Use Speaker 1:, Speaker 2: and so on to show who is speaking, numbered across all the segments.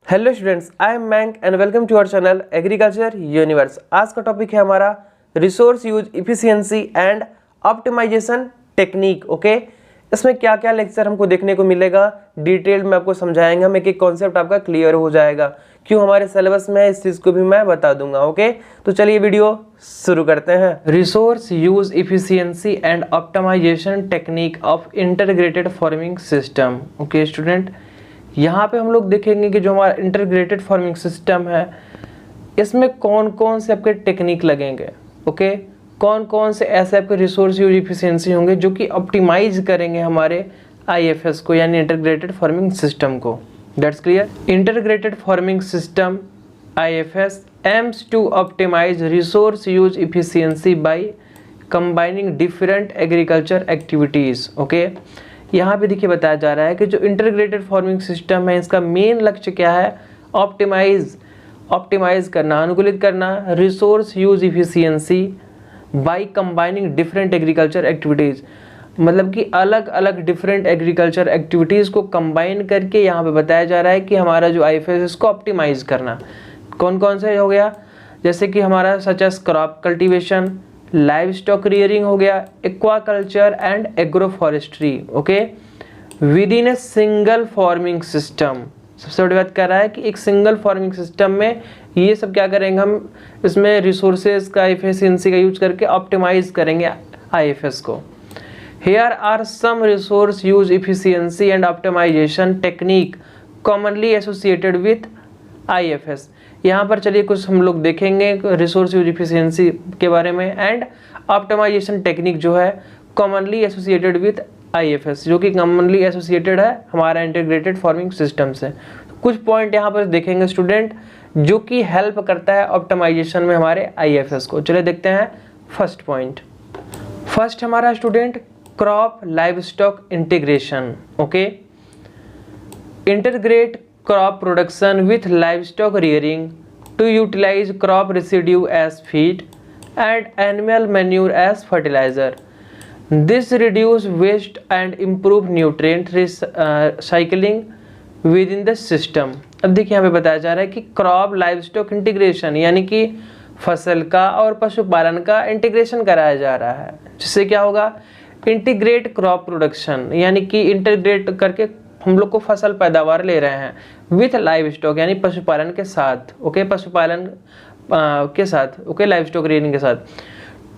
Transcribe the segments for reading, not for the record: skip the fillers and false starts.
Speaker 1: Hello students, I am मैंक and welcome to our channel Agriculture Universe. आज का topic है हमारा resource use efficiency and optimisation technique. Okay, इसमें क्या क्या लेक्चर हमको देखने को मिलेगा डिटेल में आपको समझाएंगे हम, एक कॉन्सेप्ट आपका क्लियर हो जाएगा। क्यों हमारे सिलेबस में है इस चीज़ को भी मैं बता दूंगा। ओके, तो चलिए वीडियो शुरू करते हैं। Resource use efficiency and optimisation technique of integrated farming system. Okay student, यहाँ पे हम लोग देखेंगे कि जो हमारा इंटीग्रेटेड फार्मिंग सिस्टम है इसमें कौन कौन से आपके टेक्निक लगेंगे। ओके, कौन कौन से ऐसे आपके रिसोर्स यूज इफिशियंसी होंगे जो कि ऑप्टिमाइज करेंगे हमारे आईएफएस को, यानी इंटीग्रेटेड फार्मिंग सिस्टम को। That's clear. Integrated farming system IFS aims to optimise resource use efficiency by combining different agriculture activities. Okay, यहाँ पे देखिए बताया जा रहा है कि जो इंटीग्रेटेड फार्मिंग सिस्टम है इसका मेन लक्ष्य क्या है, ऑप्टिमाइज करना, अनुकूलित करना resource use efficiency by combining different agriculture activities. मतलब कि अलग अलग डिफरेंट एग्रीकल्चर एक्टिविटीज़ को कंबाइन करके यहाँ पे बताया जा रहा है कि हमारा जो आईएफएस है इसको ऑप्टिमाइज करना। कौन कौन से हो गया, जैसे कि हमारा such as crop cultivation, live stock rearing हो गया, aquaculture and agro forestry. Okay, within a single farming system. सबसे बड़ी बात कर रहा है कि एक सिंगल फार्मिंग सिस्टम में ये सब क्या करेंगे हम, इसमें रिसोर्सेज का एफिशिएंसी का यूज करके ऑप्टिमाइज करेंगे आईएफएस को। Here are some resource use efficiency and optimisation technique commonly associated with IFS. यहाँ पर चलिए कुछ हम लोग देखेंगे रिसोर्स यूज इफिशियंसी के बारे में एंड ऑप्टिमाइजेशन टेक्निक जो है कॉमनली एसोसिएटेड विथ आईएफएस, जो कि कॉमनली एसोसिएटेड है हमारा इंटीग्रेटेड फार्मिंग सिस्टम से। कुछ पॉइंट यहाँ पर देखेंगे स्टूडेंट जो कि हेल्प करता है ऑप्टिमाइजेशन में हमारे आईएफएस को। चलिए देखते हैं फर्स्ट पॉइंट। फर्स्ट हमारा student crop live stock integration. Okay, integrate crop production with livestock rearing to utilize crop residue as feed and animal manure as fertilizer. This reduce waste and improve nutrient recycling within the system. अब देखिए यहाँ पे बताया जा रहा है कि crop livestock integration यानी कि फसल का और पशुपालन का इंटीग्रेशन कराया जा रहा है, जिससे क्या होगा, इंटीग्रेट क्रॉप प्रोडक्शन यानी कि इंटीग्रेट करके हम लोग को फसल पैदावार ले रहे हैं विथ लाइव स्टॉक यानी पशुपालन के साथ। ओके, पशुपालन के साथ, ओके, लाइव स्टॉक रेयरिंग के साथ।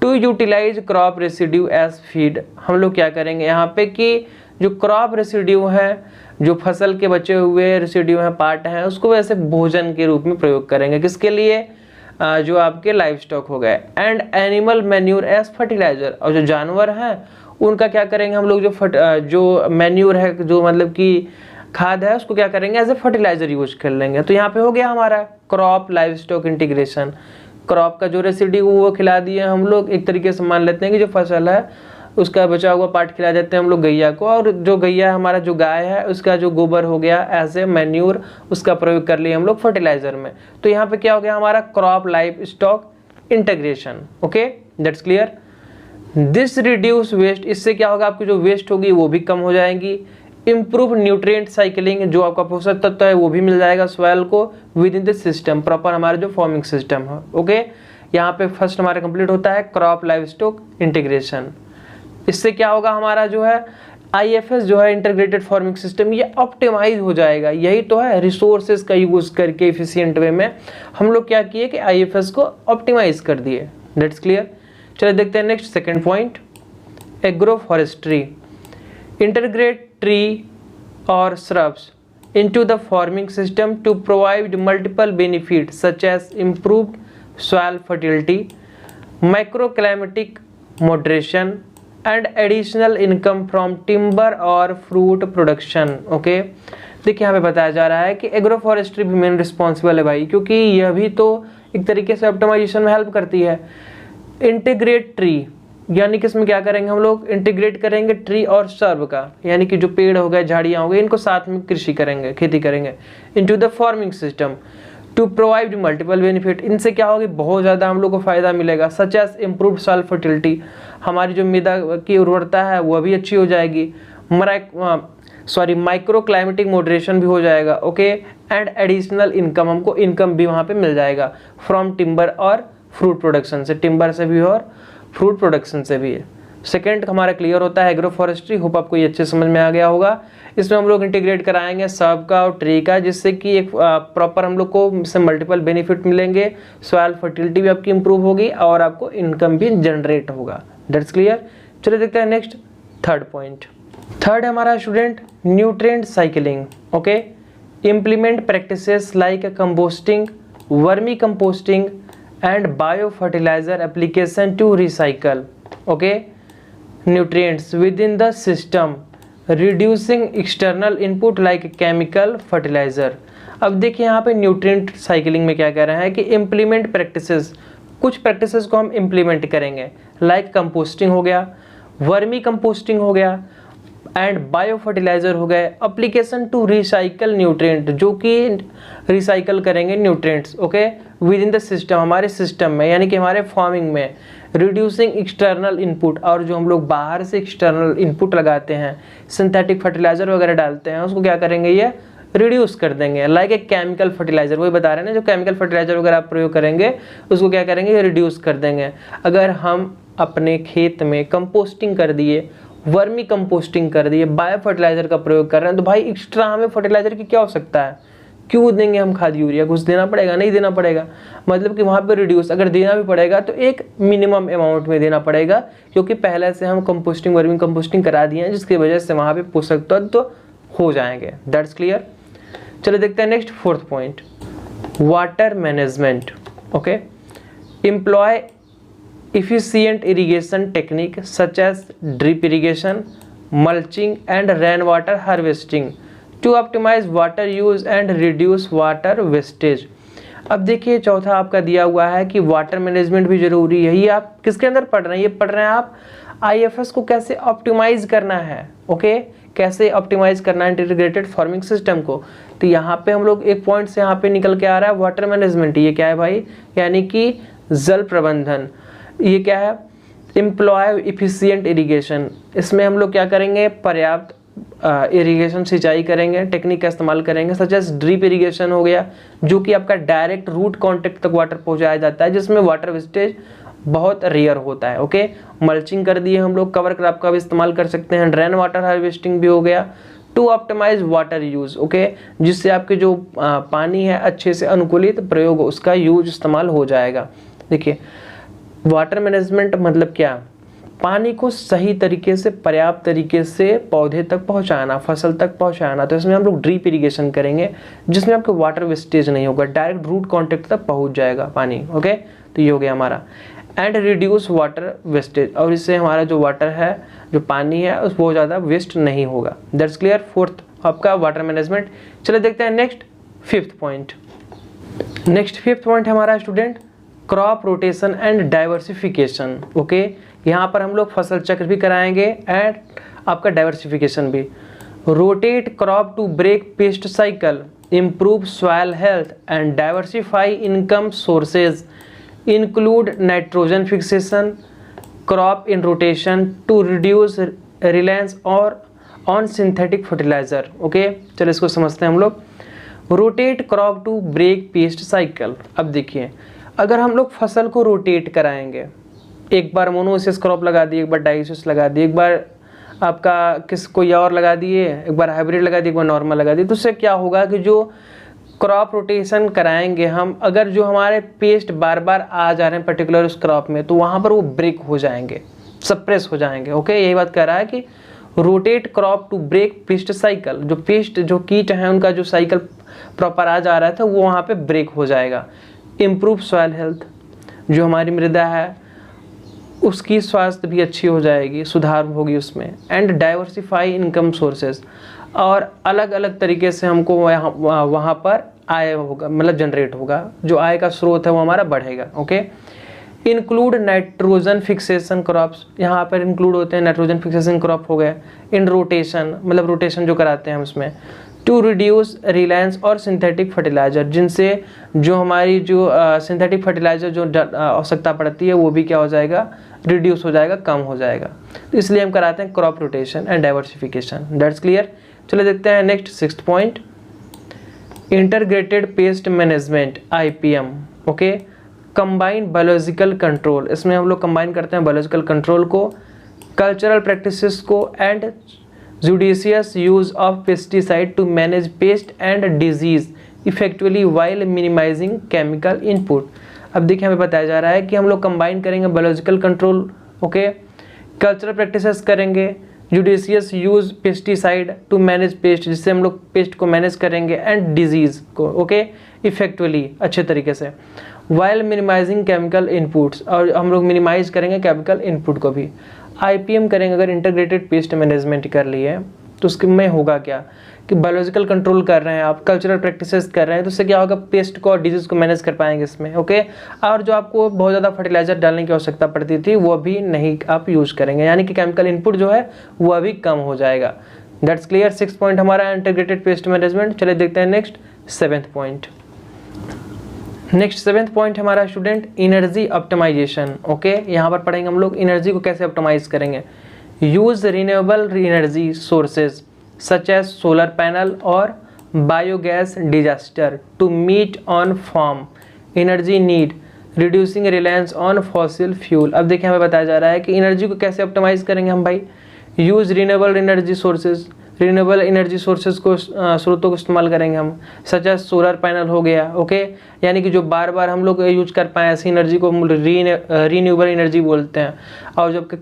Speaker 1: To utilize crop residue as feed, हम लोग क्या करेंगे यहाँ पे कि जो क्रॉप रेसिड्यू है, जो फसल के बचे हुए रेसिड्यू हैं, पार्ट हैं, उसको वैसे भोजन के रूप में प्रयोग करेंगे। किसके लिए, जो आपके लाइव स्टॉक हो गए। And animal manure as fertilizer, और जो जानवर हैं उनका क्या करेंगे हम लोग, जो मैन्यूर है, जो मतलब कि खाद है, उसको क्या करेंगे एज ए फर्टिलाइजर यूज कर लेंगे। तो यहाँ पे हो गया हमारा crop live stock integration. Crop का जो रेसिड्यू वो खिला दिए हम लोग, एक तरीके से मान लेते हैं कि जो फसल है उसका बचा हुआ पार्ट खिला देते हैं हम लोग गैया को, और जो गैया हमारा जो गाय है उसका जो गोबर हो गया एज ए मैन्यूर, उसका प्रयोग कर लिए हम लोग फर्टिलाइजर में। तो यहाँ पे क्या हो गया हमारा crop live stock integration. Okay, that's clear. This reduce waste, इससे क्या होगा, आपकी जो वेस्ट होगी वो भी कम हो जाएंगी। इम्प्रूव न्यूट्रिएंट साइकिलिंग, जो आपका पोषक तत्व है वो भी मिल जाएगा सॉइल को with in the system, proper हमारा जो फार्मिंग सिस्टम है। ओके, यहाँ पे फर्स्ट हमारा कंप्लीट होता है क्रॉप लाइव स्टॉक इंटीग्रेशन। इससे क्या होगा, हमारा जो है आईएफएस जो है इंटीग्रेटेड फार्मिंग सिस्टम, ये ऑप्टिमाइज हो जाएगा। यही तो है, रिसोर्सेज का यूज करके एफिशिएंट वे में हम लोग क्या किए कि आईएफएस को ऑप्टिमाइज कर दिए। That's clear. चलिए देखते हैं next second point, agro forestry. Integrate tree और shrubs into the farming system to provide multiple benefits such as improved soil fertility, microclimatic moderation and additional income from timber और fruit production. Okay, देखिए यहाँ पे बताया जा रहा है कि एग्रो फॉरेस्ट्री भी मेन रिस्पॉन्सिबल है भाई, क्योंकि यह भी तो एक तरीके से ऑप्टिमाइजेशन में हेल्प करती है। इंटीग्रेट ट्री यानी कि इसमें क्या करेंगे हम लोग, इंटीग्रेट करेंगे ट्री और सर्व का, यानी कि जो पेड़ हो गए, झाड़ियाँ हो गई, इनको साथ में कृषि करेंगे, खेती करेंगे into the farming system to provide multiple benefit. इनसे क्या होगी, बहुत ज़्यादा हम लोग को फायदा मिलेगा। Such as improve soil fertility, हमारी जो मृदा की उर्वरता है वह भी अच्छी हो जाएगी। माइक्रो क्लाइमेटिक मॉडरेशन भी हो जाएगा, ओके। एंड एडिशनल इनकम, हमको इनकम भी वहाँ पे मिल जाएगा फ्रॉम टिम्बर और फ्रूट प्रोडक्शन से, टिम्बर से भी और फ्रूट प्रोडक्शन से भी। सेकेंड हमारा क्लियर होता है एग्रो फॉरेस्ट्री। होप आपको ये अच्छे समझ में आ गया होगा। इसमें हम लोग इंटीग्रेट कराएंगे सब का और ट्री का, जिससे कि एक प्रॉपर हम लोग को इससे मल्टीपल बेनिफिट मिलेंगे। सॉइल फर्टिलिटी भी आपकी इंप्रूव होगी और आपको इनकम भी जनरेट होगा। That's clear. चलिए देखते हैं नेक्स्ट थर्ड पॉइंट। थर्ड है हमारा student nutrient cycling, okay. Implement practices like composting, vermi composting and bio fertilizer application to recycle, okay, nutrients within the system, reducing external input like chemical fertilizer। अब देखिए यहाँ पे nutrient cycling में क्या कह रहे हैं कि इम्प्लीमेंट प्रैक्टिसेस, कुछ प्रैक्टिसेस को हम इम्प्लीमेंट करेंगे, लाइक कंपोस्टिंग हो गया, वर्मी कंपोस्टिंग हो गया एंड बायो फर्टिलाइजर हो गए, एप्लीकेशन टू रिसाइकल न्यूट्रिएंट, जो कि रिसाइकल करेंगे nutrients, okay, with in the system, हमारे सिस्टम में, यानी कि हमारे फार्मिंग में। रिड्यूसिंग एक्सटर्नल इनपुट, और जो हम लोग बाहर से एक्सटर्नल इनपुट लगाते हैं, सिंथेटिक फर्टिलाइजर वगैरह डालते हैं, उसको क्या करेंगे, ये रिड्यूस कर देंगे, लाइक ए केमिकल फर्टिलाइजर। वही बता रहे हैं ना, जो केमिकल फर्टिलाइजर वगैरह आप प्रयोग करेंगे उसको क्या करेंगे, रिड्यूस कर देंगे। अगर हम अपने खेत में कंपोस्टिंग कर दिए, वर्मी कंपोस्टिंग कर दिए, बायो फर्टिलाइजर का प्रयोग कर रहे हैं, तो भाई एक्स्ट्रा हमें फर्टिलाइजर की क्या हो सकता है, क्यों देंगे हम खाद यूरिया, कुछ देना पड़ेगा, नहीं देना पड़ेगा। मतलब कि वहाँ पे रिड्यूस, अगर देना भी पड़ेगा तो एक मिनिमम अमाउंट में देना पड़ेगा, क्योंकि पहले से हम कंपोस्टिंग वर्मी कंपोस्टिंग करा दिए हैं, जिसकी वजह से वहाँ पे पोषक तत्व तो हो जाएंगे। That's clear. चलो देखते हैं next fourth point, water management, okay. Employ efficient irrigation technique such as drip irrigation, mulching and rainwater harvesting to optimize water use and reduce water wastage। अब देखिए चौथा आपका दिया हुआ है कि वाटर मैनेजमेंट भी जरूरी है। ये आप किसके अंदर पढ़ रहे हैं, ये पढ़ रहे हैं आप IFS को कैसे ऑप्टिमाइज करना है, ओके, कैसे ऑप्टिमाइज करना है इंटीग्रेटेड फार्मिंग सिस्टम को। तो यहाँ पे हम लोग एक पॉइंट से यहाँ पे निकल के आ रहा है वाटर मैनेजमेंट। ये क्या है भाई, यानी कि जल प्रबंधन। ये क्या है, एम्प्लॉय इफिशिएंट इरिगेशन। इसमें हम लोग क्या करेंगे, पर्याप्त इरिगेशन सिंचाई करेंगे, टेक्निक का इस्तेमाल करेंगे, सच एज ड्रिप इरिगेशन हो गया, जो कि आपका डायरेक्ट रूट कॉन्टेक्ट तक वाटर पहुंचाया जाता है, जिसमें वाटर वेस्टेज बहुत रेयर होता है, ओके। मल्चिंग कर दिए हम लोग, कवर क्रॉप का भी इस्तेमाल कर सकते हैं, रेन वाटर हार्वेस्टिंग भी हो गया, to optimize water use, okay, जिससे आपके जो पानी है अच्छे से अनुकूलित प्रयोग, उसका यूज इस्तेमाल हो जाएगा। देखिए वाटर मैनेजमेंट मतलब क्या, पानी को सही तरीके से, पर्याप्त तरीके से पौधे तक पहुंचाना, फसल तक पहुंचाना। तो इसमें हम लोग ड्रिप इरिगेशन करेंगे, जिसमें आपको वाटर वेस्टेज नहीं होगा, डायरेक्ट रूट कॉन्टेक्ट तक पहुंच जाएगा पानी, ओके। तो ये हो गया हमारा। एंड रिड्यूस वाटर वेस्टेज, और इससे हमारा जो वाटर है, जो पानी है, उस बहुत ज़्यादा वेस्ट नहीं होगा। दैट्स क्लियर, फोर्थ आपका वाटर मैनेजमेंट। चलिए देखते हैं next fifth point. Next fifth point हमारा student crop rotation and diversification, okay. यहाँ पर हम लोग फसल चक्र भी कराएंगे एंड आपका डाइवर्सिफिकेशन भी। Rotate crop to break pest cycle, improve soil health and diversify income sources, include nitrogen fixation, crop in rotation to reduce reliance और ऑन सिंथेटिक फर्टिलाइजर, ओके। चलो इसको समझते हैं हम लोग। Rotate crop to break pest cycle. अब देखिए अगर हम लोग फसल को रोटेट कराएंगे, एक बार मोनोसिस क्रॉप लगा दिए, एक बार डाइसिस लगा दिए, एक बार आपका कोई और लगा दिए, एक बार हाइब्रिड लगा दिए, एक बार नॉर्मल लगा दिए, तो उससे क्या होगा कि जो क्रॉप रोटेशन कराएंगे हम, अगर जो हमारे पेस्ट बार बार आ जा रहे हैं पर्टिकुलर उस क्रॉप में, तो वहाँ पर वो ब्रेक हो जाएंगे, सप्रेस हो जाएंगे, ओके। यही बात कह रहा है कि rotate crop to break pest cycle, जो पेस्ट, जो कीट हैं, उनका जो साइकिल प्रॉपर आ जा रहा था वो वहाँ पे ब्रेक हो जाएगा। इम्प्रूव सॉइल हेल्थ, जो हमारी मृदा है उसकी स्वास्थ्य भी अच्छी हो जाएगी, सुधार होगी उसमें। एंड डाइवर्सिफाई इनकम सोर्सेज, और अलग अलग तरीके से हमको वहाँ पर आय होगा, मतलब जनरेट होगा, जो आय का स्रोत है वो हमारा बढ़ेगा, okay. Include nitrogen fixation crops, यहाँ पर इंक्लूड होते हैं नाइट्रोजन फिक्सेशन क्रॉप हो गए। इन रोटेशन, मतलब रोटेशन जो कराते हैं हम उसमें, टू रिड्यूस रिलायंस और सिंथेटिक फर्टिलाइज़र, जिनसे जो हमारी जो सिंथेटिक फर्टिलाइज़र जो आवश्यकता पड़ती है वो भी क्या हो जाएगा, रिड्यूस हो जाएगा, कम हो जाएगा। तो इसलिए हम कराते हैं crop rotation and diversification. That's clear. चलो देखते हैं next 6th point, integrated pest management IPM। Okay, combine biological control, इसमें हम लोग कंबाइन करते हैं बायोलॉजिकल कंट्रोल को, कल्चरल प्रैक्टिसेस को and judicious use of pesticide to manage pest and disease effectively while minimizing chemical input. अब देखिए हमें बताया जा रहा है कि हम लोग कंबाइन करेंगे biological control, okay, cultural practices करेंगे, judicious use pesticide to manage pest, जिससे हम लोग पेस्ट को मैनेज करेंगे, एंड डिजीज को, ओके, इफेक्टिवली, अच्छे तरीके से, वाइल मिनिमाइजिंग केमिकल इनपुट्स, और हम लोग मिनिमाइज करेंगे केमिकल इनपुट को भी। IPM करेंगे अगर इंटीग्रेटेड पेस्ट मैनेजमेंट कर लिए तो उसके में होगा क्या कि बायोलॉजिकल कंट्रोल कर रहे हैं आप, कल्चरल प्रैक्टिसेस कर रहे हैं, तो उससे क्या होगा, पेस्ट को और डिजीज को मैनेज कर पाएंगे इसमें, ओके। और जो आपको बहुत ज़्यादा फर्टिलाइजर डालने की आवश्यकता पड़ती थी वो भी नहीं आप यूज़ करेंगे, यानी कि केमिकल इनपुट जो है वो भी कम हो जाएगा। That's clear. 6th पॉइंट हमारा इंटीग्रेटेड पेस्ट मैनेजमेंट। चलिए देखते हैं next 7th point. Next 7th point हमारा स्टूडेंट एनर्जी ऑप्टिमाइजेशन। ओके, यहाँ पर पढ़ेंगे हम लोग एनर्जी को कैसे ऑप्टिमाइज करेंगे। Use renewable energy sources such as solar panel और biogas digester to meet on farm energy need, reducing reliance on fossil fuel. अब देखिए हमें बताया जा रहा है कि एनर्जी को कैसे ऑप्टिमाइज करेंगे हम भाई। Use renewable energy sources, renewable energy sources को स्रोतों को इस्तेमाल करेंगे हम, सच एज सोलर पैनल हो गया, ओके, यानी कि जो बार बार हम लोग यूज कर पाएँ ऐसी एनर्जी को हम रिन्यूएबल एनर्जी बोलते हैं। और जब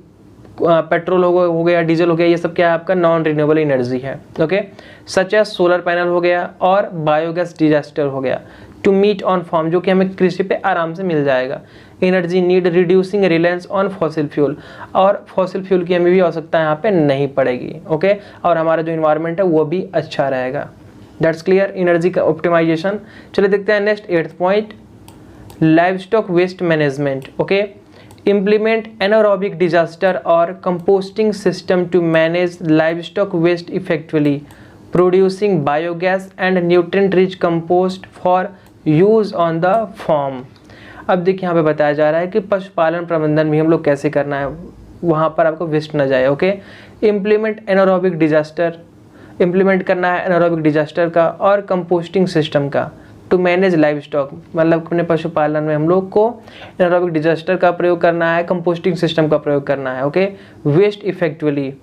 Speaker 1: पेट्रोल हो गया, डीजल हो गया, ये सब क्या है आपका नॉन रिन्यूएबल एनर्जी है, okay. Such as solar panel हो गया और बायोगैस डिजास्टर हो गया, टू मीट ऑन फार्म, जो कि हमें कृषि पे आराम से मिल जाएगा। Energy need, reducing reliance on fossil fuel, और फॉसिल फ्यूल की हमें भी आवश्यकता यहाँ पे नहीं पड़ेगी, ओके, और हमारा जो इन्वायरमेंट है वो भी अच्छा रहेगा। दैट्स क्लियर, एनर्जी का ऑप्टिमाइजेशन। चलिए देखते हैं next 8th point, livestock waste management. Okay, implement anaerobic disaster or composting system to manage livestock waste effectively, producing biogas and nutrient rich compost for use on the farm। अब देखिए यहाँ पे बताया जा रहा है कि पशुपालन प्रबंधन भी हम लोग कैसे करना है, वहाँ पर आपको वेस्ट ना जाए। Okay, implement anaerobic disaster, implement करना है एनारोबिक डिजास्टर का और कंपोस्टिंग सिस्टम का टू मैनेज लाइव स्टॉक, मतलब अपने पशुपालन में हम लोग को एनारोबिक डिजास्टर का प्रयोग करना है, कंपोस्टिंग सिस्टम का प्रयोग करना है। Okay, waste effectively,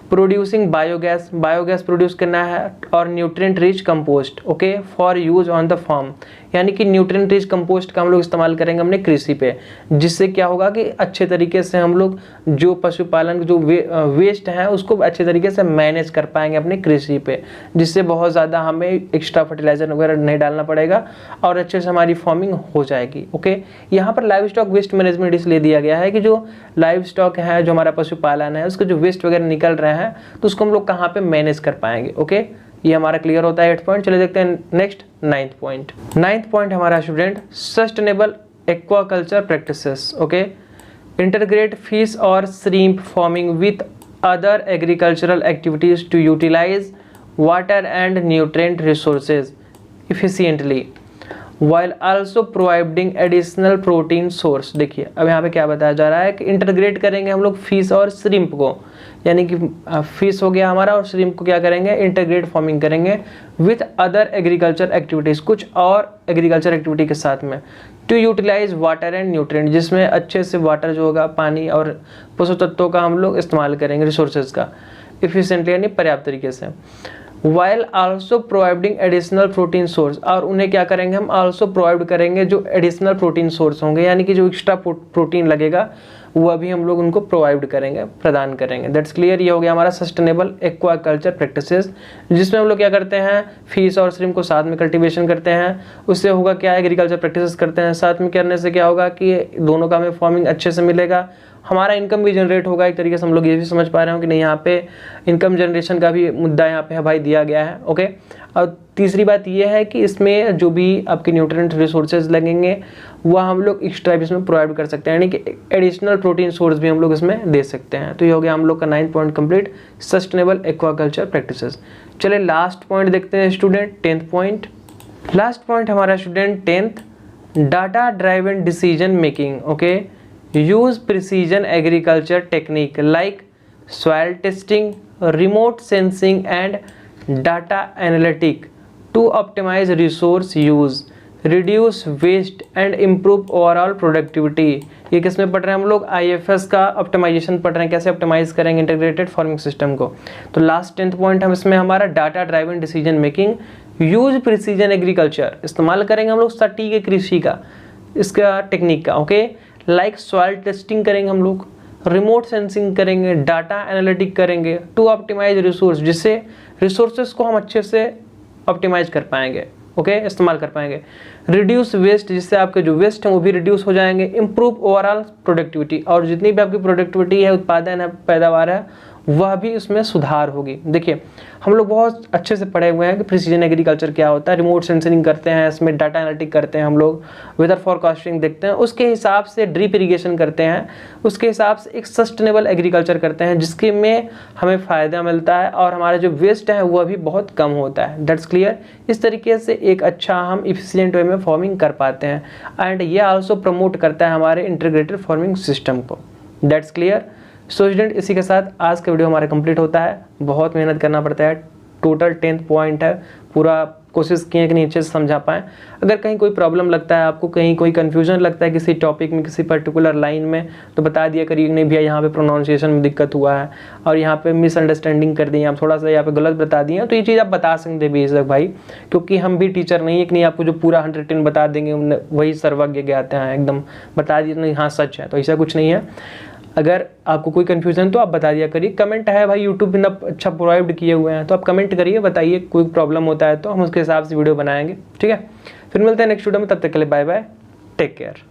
Speaker 1: producing biogas, biogas produce करना है और nutrient rich compost, okay, for use on the farm, यानी कि न्यूट्रिएंट रिच कंपोस्ट का हम लोग इस्तेमाल करेंगे अपने कृषि पे, जिससे क्या होगा कि अच्छे तरीके से हम लोग जो पशुपालन जो वेस्ट है उसको अच्छे तरीके से मैनेज कर पाएंगे अपने कृषि पे, जिससे बहुत ज़्यादा हमें एक्स्ट्रा फर्टिलाइजर वगैरह नहीं डालना पड़ेगा और अच्छे से हमारी फार्मिंग हो जाएगी। ओके, यहाँ पर लाइव स्टॉक वेस्ट मैनेजमेंट इसलिए दिया गया है कि जो लाइव स्टॉक है, जो हमारा पशुपालन है, उसके जो वेस्ट वगैरह निकल रहे हैं तो उसको हम लोग कहाँ पे मैनेज कर पाएंगे। ओके, ये हमारा क्लियर होता है 8th पॉइंट। चलिए देखते हैं next 9th point. 9th point हमारा student sustainable aquaculture practices. Okay, integrate fish और shrimp farming with other agricultural activities to utilise water and nutrient resources efficiently while also providing additional protein source। देखिए अब यहाँ पे क्या बताया जा रहा है कि इंटीग्रेट करेंगे हम लोग फिश और श्रिम्प को, यानी कि फिश हो गया हमारा और श्रिम्प को क्या करेंगे, इंटीग्रेट फार्मिंग करेंगे विथ अदर एग्रीकल्चर एक्टिविटीज़, कुछ और एग्रीकल्चर एक्टिविटी के साथ में, to utilise water and nutrient, जिसमें अच्छे से वाटर जो होगा, पानी और पोषक तत्वों का हम लोग इस्तेमाल करेंगे, रिसोर्सेज का इफिशिएंटली यानी पर्याप्त तरीके से, while also providing additional protein source, और उन्हें क्या करेंगे हम आल्सो प्रोवाइड करेंगे जो एडिशनल प्रोटीन सोर्स होंगे, यानी कि जो एक्स्ट्रा प्रोटीन लगेगा वह भी हम लोग उनको प्रोवाइड करेंगे, प्रदान करेंगे। दैट्स क्लियर, ये हो गया हमारा सस्टेनेबल एक्वाकल्चर प्रैक्टिसेस, जिसमें हम लोग क्या करते हैं, फिश और श्रिम्प को साथ में कल्टीवेशन करते हैं, उससे होगा क्या, एग्रीकल्चर प्रैक्टिसेस करते हैं, साथ में करने से क्या होगा कि दोनों का हमें फार्मिंग अच्छे से मिलेगा, हमारा इनकम भी जनरेट होगा। एक तरीके से हम लोग ये भी समझ पा रहे हो कि नहीं, यहाँ पे इनकम जनरेशन का भी मुद्दा यहाँ पे है भाई दिया गया है। ओके, और तीसरी बात ये है कि इसमें जो भी आपके न्यूट्रिएंट रिसोर्सेज लगेंगे वह हम लोग एक्स्ट्रा इसमें प्रोवाइड कर सकते हैं, यानी कि एडिशनल प्रोटीन सोर्स भी हम लोग इसमें दे सकते हैं। तो ये हो गया हम लोग का 9th point complete, sustainable aquaculture practices. चलिए लास्ट पॉइंट देखते हैं student, 10th point. Last point हमारा student 10th, data driven decision making. Okay, use precision agriculture technique like soil testing, remote sensing and data analytic to optimise resource use, reduce waste and improve overall productivity. ये किस में पढ़ रहे हैं हम लोग? IFS का ऑप्टिमाइजेशन पढ़ रहे हैं, कैसे ऑप्टिमाइज करेंगे इंटीग्रेटेड फार्मिंग सिस्टम को। तो लास्ट 10th पॉइंट हम इसमें हमारा data driven decision making, use precision agriculture, इस्तेमाल करेंगे हम लोग सटीक कृषि का, इसका टेक्निक का। ओके, लाइक सॉइल टेस्टिंग करेंगे हम लोग, रिमोट सेंसिंग करेंगे, डाटा एनालिटिक करेंगे टू ऑप्टिमाइज रिसोर्स, जिससे रिसोर्सेज को हम अच्छे से ऑप्टिमाइज कर पाएंगे। ओके, इस्तेमाल कर पाएंगे। रिड्यूस वेस्ट, जिससे आपके जो वेस्ट हैं वो भी रिड्यूस हो जाएंगे। इम्प्रूव ओवरऑल प्रोडक्टिविटी, और जितनी भी आपकी प्रोडक्टिविटी है, उत्पादन है, पैदावार है, वह भी उसमें सुधार होगी। देखिए हम लोग बहुत अच्छे से पढ़े हुए हैं कि प्रिसीजन एग्रीकल्चर क्या होता है, रिमोट सेंसिंग करते हैं, इसमें डाटा एनालिटिक करते हैं हम लोग, वेदर फॉरकास्टिंग देखते हैं, उसके हिसाब से ड्रिप इरिगेशन करते हैं, उसके हिसाब से एक सस्टेनेबल एग्रीकल्चर करते हैं, जिसके में हमें फ़ायदा मिलता है और हमारा जो वेस्ट है वह भी बहुत कम होता है। That's clear. इस तरीके से एक अच्छा हम इफिशियंट वे में फार्मिंग कर पाते हैं, एंड ये आल्सो प्रमोट करता है हमारे इंटीग्रेटेड फार्मिंग सिस्टम को। That's clear. सो स्टूडेंट, इसी के साथ आज का वीडियो हमारा कंप्लीट होता है। बहुत मेहनत करना पड़ता है, टोटल 10th पॉइंट है, पूरा कोशिश किए कि नीचे से समझा पाएँ। अगर कहीं कोई प्रॉब्लम लगता है आपको, कहीं कोई कन्फ्यूजन लगता है किसी टॉपिक में, किसी पर्टिकुलर लाइन में, तो बता दिया करिए नहीं भैया यहाँ पे प्रोनाउंसिएशन में दिक्कत हुआ है और यहाँ पे मिसअंडरस्टैंडिंग कर दी, आप थोड़ा सा यहाँ पे गलत बता दिए, तो ये चीज़ आप बता सकते हैं बेशक भाई, क्योंकि हम भी टीचर नहीं है कि नहीं आपको जो पूरा 110 बता देंगे वही सर्वज्ञ ज्ञाते हैं, एकदम बता दिए नहीं हाँ सच है, तो ऐसा कुछ नहीं है। अगर आपको कोई कन्फ्यूजन तो आप बता दिया करिए। कमेंट है भाई, यूट्यूब इतना अच्छा प्रोवाइड किए हुए हैं, तो आप कमेंट करिए, बताइए कोई प्रॉब्लम होता है तो हम उसके हिसाब से वीडियो बनाएंगे। ठीक है, फिर मिलते हैं नेक्स्ट वीडियो में, तब तक के लिए बाय बाय, टेक केयर।